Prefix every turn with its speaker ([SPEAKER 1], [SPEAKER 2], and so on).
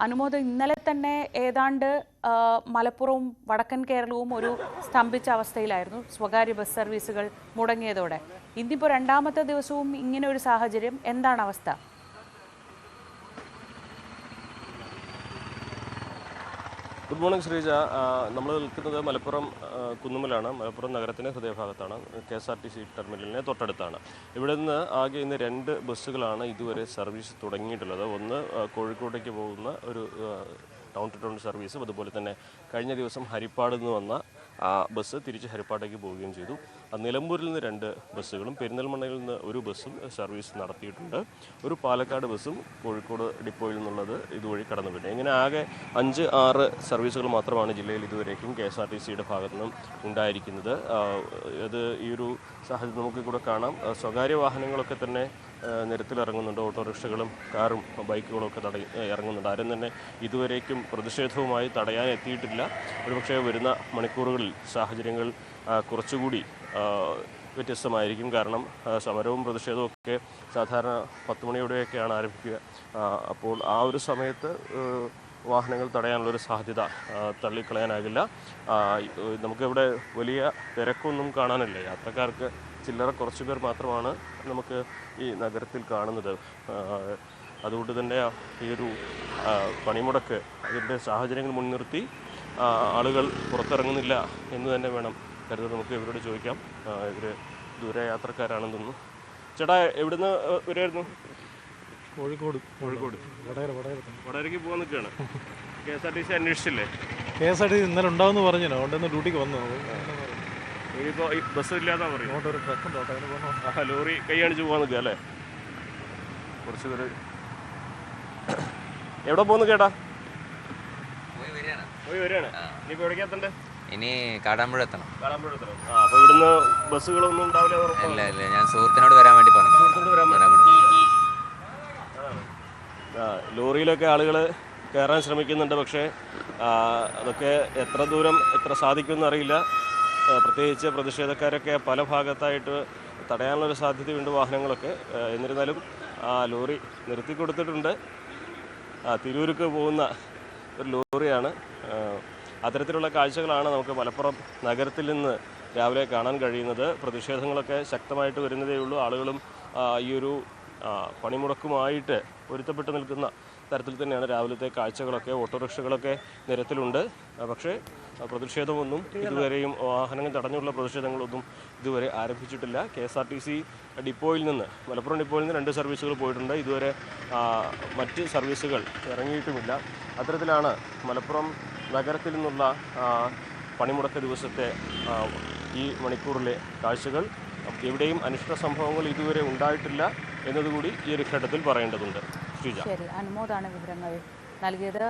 [SPEAKER 1] അനുമോദ് ഇന്നലെ തന്നെ ഏതാണ്ട് മലപ്പുറവും വടക്കൻ കേരളവും ഒരു സ്തംഭിച്ച അവസ്ഥയിലായിരുന്നു. സ്വകാര്യ ബസ് സർവീസുകൾ മുടങ്ങിയതോടെ ഇന്നിപ്പോൾ രണ്ടാമത്തെ ദിവസവും ഇങ്ങനെ ഒരു സാഹചര്യം. എന്താണ് അവസ്ഥ?
[SPEAKER 2] Good morning Sreeja. നമ്മൾ നിൽക്കുന്നത് മലപ്പുറം കുന്നുമ്മലാണ്. മലപ്പുറം നഗരത്തിൻ്റെ ഹൃദയഭാഗത്താണ്. KSRTC ടെർമിനലിന് തൊട്ടടുത്താണ്. ഇവിടെ നിന്ന് ആകെ ഇന്ന് 2 ബസ്സുകളാണ് ഇതുവരെ സർവീസ് തുടങ്ങിയിട്ടുള്ളത്. ഒന്ന് കോഴിക്കോട്ടേക്ക് പോകുന്ന ഒരു ടൗൺ ടു ടൗൺ സർവീസും, അതുപോലെ തന്നെ കഴിഞ്ഞ ദിവസം ഹരിപ്പാട് നിന്ന് വന്ന ബസ് തിരിച്ച് ഹരിപ്പാട്ടേക്ക് പോവുകയും ചെയ്തു. നിലമ്പൂരിൽ നിന്ന് 2 ബസ്സുകളും പെരിന്തൽമണ്ണയിൽ നിന്ന് ഒരു ബസ്സും സർവീസ് നടത്തിയിട്ടുണ്ട്. ഒരു പാലക്കാട് ബസ്സും കോഴിക്കോട് ഡിപ്പോയിൽ നിന്നുള്ളത് ഇതുവഴി കടന്നുപോയി. ഇങ്ങനെ ആകെ 5-6 സർവീസുകൾ മാത്രമാണ് ജില്ലയിൽ ഇതുവരേക്കും KSRTCയുടെ ഭാഗത്തു നിന്നും ഉണ്ടായിരിക്കുന്നത്. അത് ഈ ഒരു സാഹചര്യം നമുക്ക് കൂടെ കാണാം. സ്വകാര്യ വാഹനങ്ങളൊക്കെ തന്നെ നിരത്തിലിറങ്ങുന്നുണ്ട്. ഓട്ടോറിക്ഷകളും കാറും ബൈക്കുകളും ഒക്കെ ഇറങ്ങുന്നുണ്ട്. ആരും തന്നെ ഇതുവരേക്കും പ്രതിഷേധവുമായി തടയാൻ എത്തിയിട്ടില്ല. ഒരുപക്ഷെ വരുന്ന മണിക്കൂറുകളിൽ സാഹചര്യങ്ങൾ കുറച്ചുകൂടി വ്യത്യസ്തമായിരിക്കും. കാരണം സമരവും പ്രതിഷേധവും ഒക്കെ സാധാരണ 10 മണിയോടെയൊക്കെയാണ് ആരംഭിക്കുക. അപ്പോൾ ആ ഒരു സമയത്ത് വാഹനങ്ങൾ തടയാനുള്ളൊരു സാധ്യത തള്ളിക്കളയാനാകില്ല. നമുക്കിവിടെ വലിയ തിരക്കൊന്നും കാണാനില്ല. യാത്രക്കാർക്ക് ചില്ലറ കുറച്ച് പേർ മാത്രമാണ് നമുക്ക് ഈ നഗരത്തിൽ കാണുന്നത്. അതുകൊണ്ട് തന്നെ ഈ ഒരു പണിമുടക്ക് അതിൻ്റെ സാഹചര്യങ്ങൾ മുൻനിർത്തി ആളുകൾ പുറത്തിറങ്ങുന്നില്ല എന്ന് തന്നെ വേണം കരുതാൻ. നമുക്ക് ഇവരോട് ചോദിക്കാം. ഇവർ ദൂരയാത്രക്കാരാണെന്ന് തോന്നുന്നു. ചേട്ടാ, എവിടുന്ന് വരുമായിരുന്നു?
[SPEAKER 3] കോഴിക്കോട്.
[SPEAKER 2] വടകരയ്ക്ക് പോകാൻ നിൽക്കുകയാണ്. KSRTC അന്വേഷിച്ചില്ലേ?
[SPEAKER 3] KSRTC ഇന്നലെ ഉണ്ടാവുമെന്ന് പറഞ്ഞു. അതുകൊണ്ട് ഡ്യൂട്ടിക്ക് വന്നു.
[SPEAKER 2] ഇനിയിപ്പോൾ ഈ ബസ് ഇല്ലാതാ പറയും.
[SPEAKER 3] ഒരു ട്രക്ക്
[SPEAKER 2] ലോറി കൈ കാണിച്ച് പോകാൻ നിൽക്കുക അല്ലേ? കുറച്ച് പേര് എവിടെ പോകുന്നു കേട്ടാ? പോയി വരികയാണ്. ഇനിയിപ്പോൾ എവിടേക്ക് എത്തണ്ടേ?
[SPEAKER 4] ഇനി കാടാമ്പുഴ എത്തണം.
[SPEAKER 2] അപ്പോൾ ഇവിടുന്ന് ബസ്സുകളൊന്നും ഉണ്ടാവില്ല?
[SPEAKER 4] ഇല്ല ഇല്ല, ഞാൻ സുഹൃത്തിനോട് വരാൻ വേണ്ടി പറഞ്ഞു.
[SPEAKER 2] ലോറിയിലൊക്കെ ആളുകൾ കയറാൻ ശ്രമിക്കുന്നുണ്ട്. പക്ഷേ അതൊക്കെ എത്ര ദൂരം എത്ര സാധിക്കുമെന്ന് അറിയില്ല. പ്രത്യേകിച്ച് പ്രതിഷേധക്കാരൊക്കെ പല ഭാഗത്തായിട്ട് തടയാനുള്ളൊരു സാധ്യതയുണ്ട് വാഹനങ്ങളൊക്കെ. എന്നിരുന്നാലും ലോറി നിർത്തി കൊടുത്തിട്ടുണ്ട്. തിരൂർക്ക് പോകുന്ന ഒരു ലോറിയാണ്. അത്തരത്തിലുള്ള കാഴ്ചകളാണ് നമുക്ക് മലപ്പുറം നഗരത്തിൽ നിന്ന് രാവിലെ കാണാൻ കഴിയുന്നത്. പ്രതിഷേധങ്ങളൊക്കെ ശക്തമായിട്ട് വരുന്നതേ ഉള്ളൂ. ആളുകളും ഈ ഒരു പണിമുടക്കുമായിട്ട് പൊരുത്തപ്പെട്ട് നിൽക്കുന്ന തരത്തിൽ തന്നെയാണ് രാവിലത്തെ കാഴ്ചകളൊക്കെ. ഓട്ടോറിക്ഷകളൊക്കെ നിരത്തിലുണ്ട്. പക്ഷേ പ്രതിഷേധമൊന്നും ഇതുവരെയും വാഹനങ്ങൾ തടഞ്ഞുള്ള പ്രതിഷേധങ്ങളൊന്നും ഇതുവരെ ആരംഭിച്ചിട്ടില്ല. KSRTC ഡിപ്പോയിൽ നിന്ന്, മലപ്പുറം ഡിപ്പോയിൽ നിന്ന് 2 സർവീസുകൾ പോയിട്ടുണ്ട്. ഇതുവരെ മറ്റ് സർവീസുകൾ ഇറങ്ങിയിട്ടുമില്ല. അത്തരത്തിലാണ് മലപ്പുറം നഗരത്തിൽ നിന്നുള്ള പണിമുടക്ക് ദിവസത്തെ ഈ മണിക്കൂറിലെ കാഴ്ചകൾ. എവിടെയും അനിഷ്ട സംഭവങ്ങൾ ഇതുവരെ ഉണ്ടായിട്ടില്ല എന്നതുകൂടി ഈ ഒരു ഘട്ടത്തിൽ പറയേണ്ടതുണ്ട്. ശ്രീജ.
[SPEAKER 1] ശരി, അനുമോദാണ് വിവരങ്ങൾ നൽകിയത്.